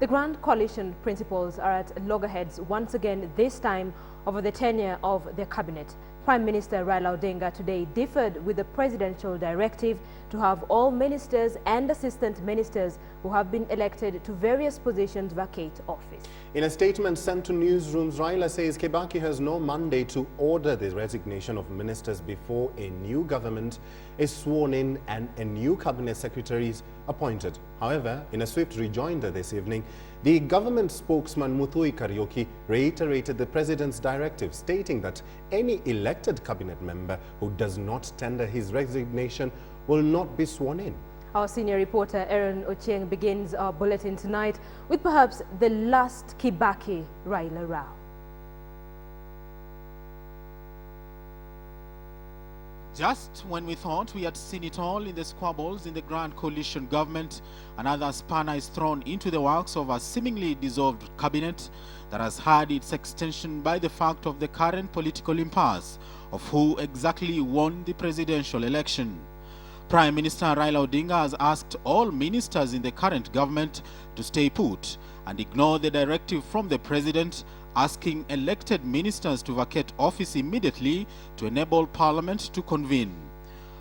The Grand Coalition principals are at loggerheads once again, this time over the tenure of their cabinet. Prime Minister Raila Odinga today differed with the presidential directive to have all ministers and assistant ministers who have been elected to various positions vacate office. In a statement sent to newsrooms, Raila says Kibaki has no mandate to order the resignation of ministers before a new government is sworn in and a new cabinet secretary is appointed. However, in a swift rejoinder this evening, the government spokesman Muthui Kariuki reiterated the president's directive, stating that any elected cabinet member who does not tender his resignation will not be sworn in. Our senior reporter Aaron Ochieng begins our bulletin tonight with perhaps the last Kibaki-Raila row. Just when we thought we had seen it all in the squabbles in the Grand Coalition government, another spanner is thrown into the works of a seemingly dissolved cabinet that has had its extension by the fact of the current political impasse of who exactly won the presidential election. Prime Minister Raila Odinga has asked all ministers in the current government to stay put and ignore the directive from the president asking elected ministers to vacate office immediately to enable Parliament to convene.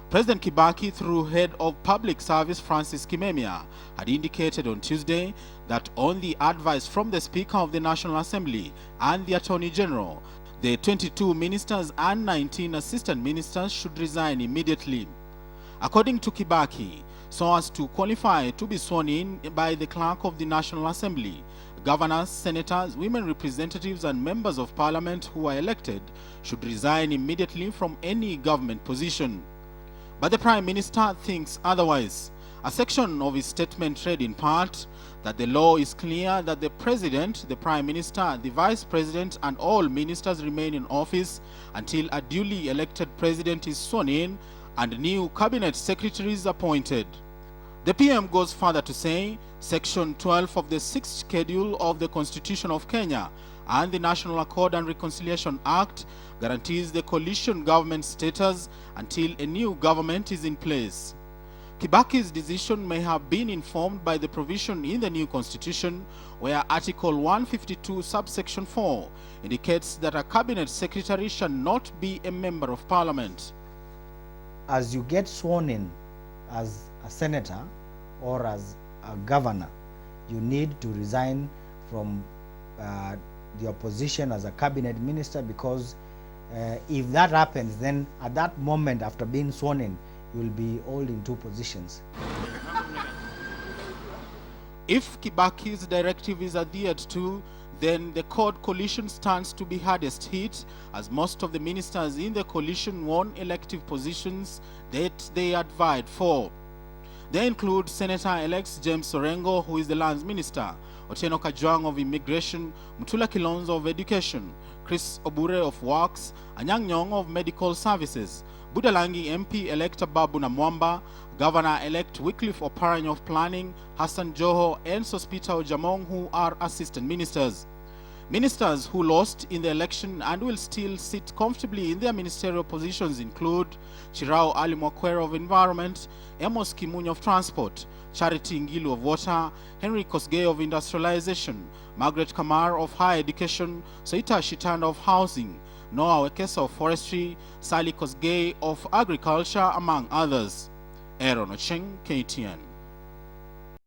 President Kibaki, through Head of Public Service Francis Kimemia, had indicated on Tuesday that on the advice from the Speaker of the National Assembly and the Attorney General, the 22 ministers and 19 assistant ministers should resign immediately. According to Kibaki, so as to qualify to be sworn in by the Clerk of the National Assembly, governors, senators, women representatives and members of parliament who are elected should resign immediately from any government position. But the Prime Minister thinks otherwise. A section of his statement read in part that the law is clear that the President, the Prime Minister, the Vice President and all ministers remain in office until a duly elected President is sworn in and new cabinet secretaries appointed. The PM goes further to say Section 12 of the 6th Schedule of the Constitution of Kenya and the National Accord and Reconciliation Act guarantees the coalition government status until a new government is in place. Kibaki's decision may have been informed by the provision in the new constitution where Article 152 subsection 4 indicates that a cabinet secretary shall not be a member of parliament. As you get sworn in as a senator or as a governor, you need to resign from your position as a cabinet minister, because if that happens, then at that moment after being sworn in, you will be holding two positions. If Kibaki's directive is adhered to, then the coalition stands to be hardest hit, as most of the ministers in the coalition won elective positions that they had vied for. They include Senator-elect James Orengo, who is the Lands Minister, Otieno Kajwang of Immigration, Mutula Kilonzo of Education, Chris Obure of Works, Anyang Nyong of Medical Services, Budalangi MP-elect Babu Namwamba, Governor-elect Wycliffe Oparanya of Planning, Hassan Joho and Sospita Ojamong, who are assistant ministers. Ministers who lost in the election and will still sit comfortably in their ministerial positions include Chirao Ali Mwakwera of Environment, Amos Kimunyo of Transport, Charity Ngilu of Water, Henry Kosgei of Industrialization, Margaret Kamar of Higher Education, Soita Shitanda of Housing, Noah Wekesa of Forestry, Sally Kosgei of Agriculture, among others. Aaron Ochieng, KTN.